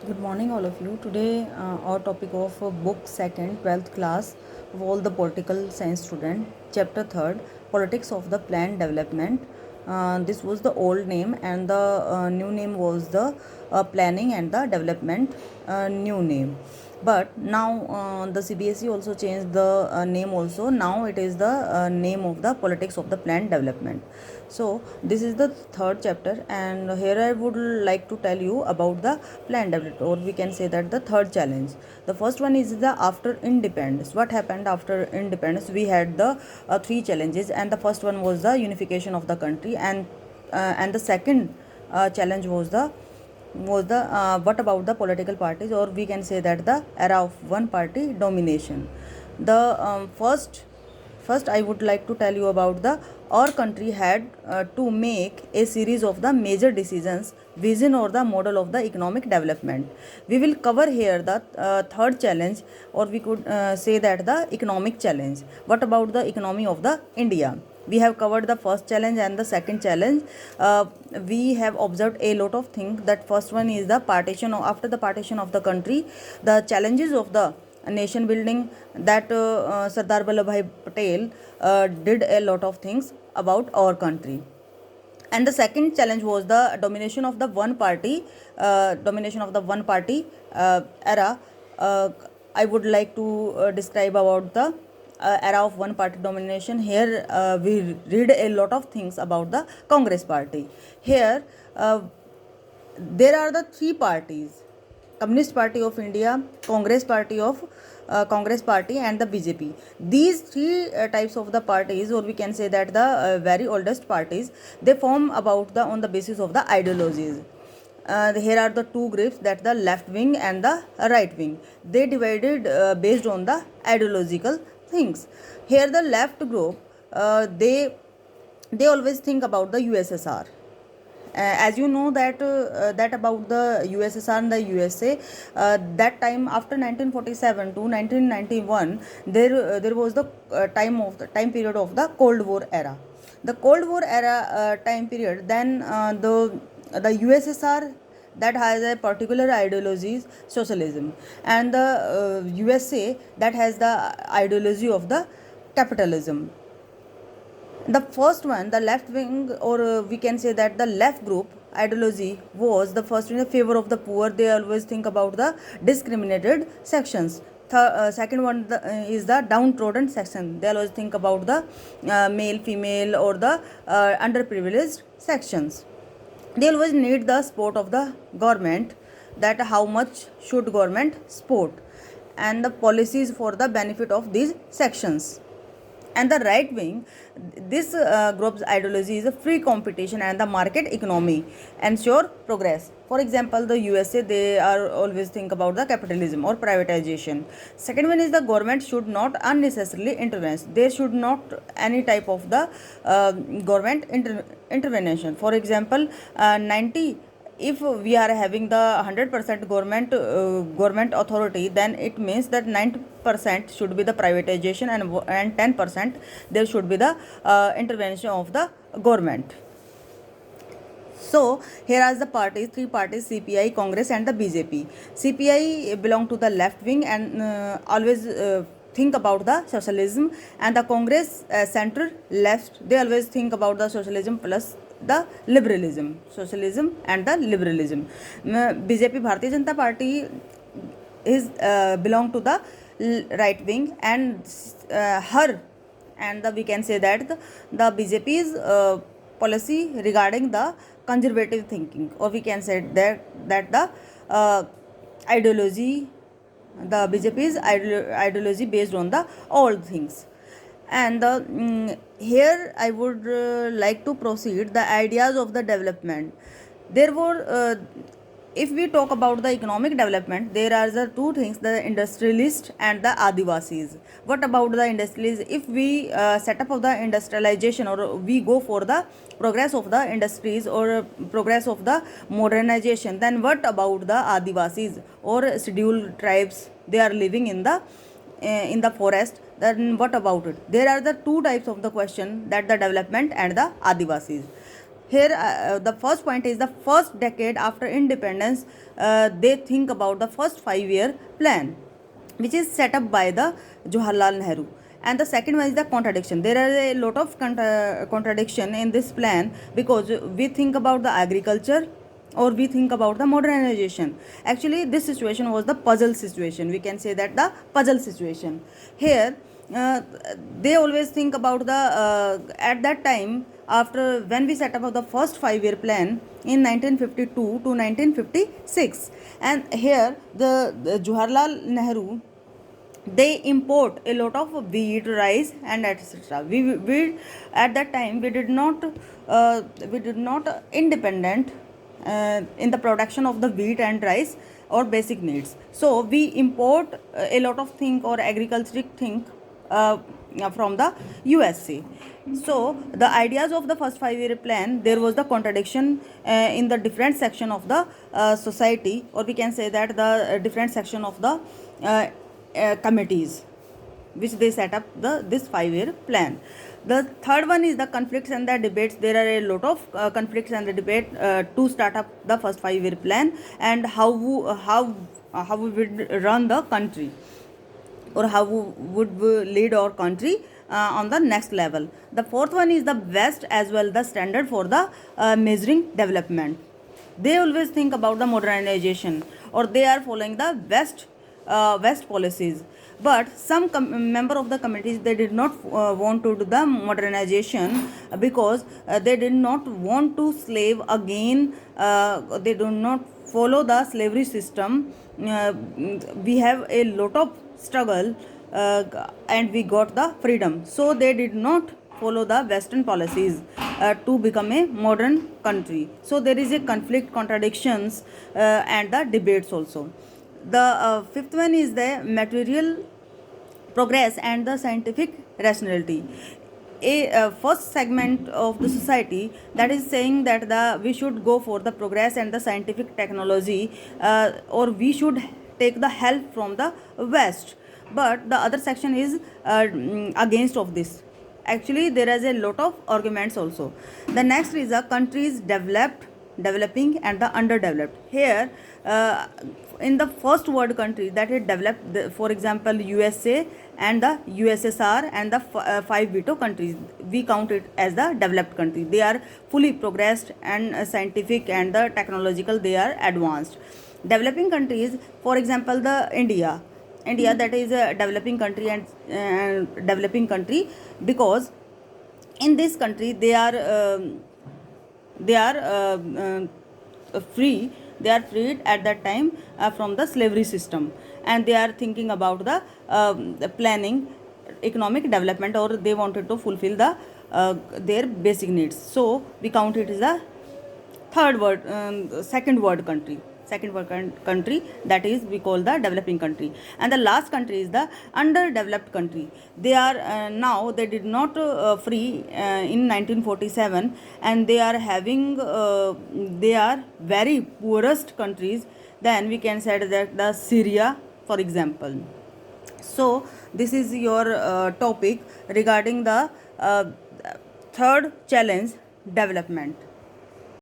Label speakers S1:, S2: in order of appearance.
S1: Good morning, all of you. Today, our topic of book second, 12th class of all the political science student, chapter third, politics of the planned development. This was the old name, and the new name was the planning and the development new name. But now the CBSE also changed the name also. Now it is the name of the politics of the planned development. So this is the third chapter, and here I would like to tell you about the planned development, or we can say that the third challenge. The first one is the after independence. What happened after independence? We had the three challenges, and the first one was the unification of the country, and the second challenge was the what about the political parties, or we can say that the era of one party domination. The first I would like to tell you about the our country had to make a series of the major decisions, vision or the model of the economic development. We will cover here the third challenge, or we could say that the economic challenge. What about the economy of the India? We have covered the first challenge and the second challenge. We have observed a lot of things. That first one is the partition. After the partition of the country, the challenges of the nation building, that Sardar Vallabhbhai Patel did a lot of things about our country. And the second challenge was the domination of the one party era. I would like to describe about the era of one party domination. Here we read a lot of things about the Congress party. Here there are the three parties: Communist Party of India, Congress Party, and the BJP. These three types of the parties, or we can say that the very oldest parties, they form about the on the basis of the ideologies. Here are the two groups, that the left wing and the right wing. They divided based on the ideological things. Here the left group, they always think about the USSR. As you know that about the USSR and the USA, that time after 1947 to 1991, there was the time period of the Cold War era. The Cold War era time period, then the USSR, that has a particular ideologies, socialism, and the USA, that has the ideology of the capitalism. The first one, the left wing, or we can say that the left group ideology, was the first in the favor of the poor. They always think about the discriminated sections. Second one is the downtrodden section. They always think about the male, female, or the underprivileged sections. They always need the support of the government, that how much should government support, and the policies for the benefit of these sections. And the right wing, this group's ideology is a free competition and the market economy ensure progress. For example, the USA, they are always think about the capitalism or privatization. Second one is the government should not unnecessarily intervene. There should not any type of the government intervention. For example, 90, if we are having the 100% government authority, then it means that 90% should be the privatization, and 10% there should be the intervention of the government. So here are the parties, three parties: CPI, Congress, and the BJP. CPI belong to the left wing and always think about the socialism, and the Congress center left, they always think about the socialism plus the liberalism, socialism and the liberalism. BJP, Bharatiya Janata Party, is belong to the right wing, and her, and we can say that the BJP's policy regarding the conservative thinking, or we can say that the ideology, the BJP's ideology based on the old things. And here I would like to proceed the ideas of the development. There were if we talk about the economic development, there are the two things: the industrialist and the Adivasis. What about the industrialists? If we set up of the industrialization, or we go for the progress of the industries, or progress of the modernization, then what about the Adivasis or scheduled tribes? They are living in the forest. Then what about it? There are the two types of the question, that the development and the Adivasis. Here, the first point is the first decade after independence, they think about the first 5 year plan, which is set up by the Jawaharlal Nehru. And the second one is the contradiction. There are a lot of contradiction in this plan, because we think about the agriculture or we think about the modernization. Actually, this situation was the puzzle situation. We can say that the puzzle situation. Here, uh, they always think about the at that time, after when we set up the first 5 year plan in 1952 to 1956, and here the Jawaharlal Nehru, they import a lot of wheat, rice, and etc. We at that time we did not independent in the production of the wheat and rice or basic needs. So we import a lot of thing or agricultural thing from the USA. So the ideas of the first 5 year plan, there was the contradiction in the different section of the society, or we can say that the different section of the committees which they set up this 5 year plan. The third one is the conflicts and the debates. There are a lot of conflicts and the debate to start up the first 5 year plan, and how we would run the country, or how would we lead our country on the next level. The fourth one is the best as well the standard for the measuring development. They always think about the modernization, or they are following the West policies. But some member of the committees, they did not want to do the modernization, because they did not want to slave again. They do not follow the slavery system. We have a lot of struggle, and we got the freedom. So they did not follow the Western policies to become a modern country. So there is a conflict, contradictions, and the debates also. The fifth one is the material progress and the scientific rationality. A first segment of the society that is saying that we should go for the progress and the scientific technology, or we should take the help from the West. But the other section is against of this. Actually, there is a lot of arguments also. The next is the countries developing, and the underdeveloped. Here, in the first world country that is developed, for example, USA and the USSR and the five veto countries, we count it as the developed country. They are fully progressed and scientific and the technological, they are advanced. Developing countries, for example, the India, that is a developing country, and developing country, because in this country they are free. They are freed at that time from the slavery system, and they are thinking about the planning economic development, or they wanted to fulfill their basic needs. So we count it as a second world country. Country, that is we call the developing country. And the last country is the underdeveloped country. They are now, they did not free in 1947, and they are having they are very poorest countries. Then we can say that the Syria, for example. So this is your topic regarding the third challenge, development.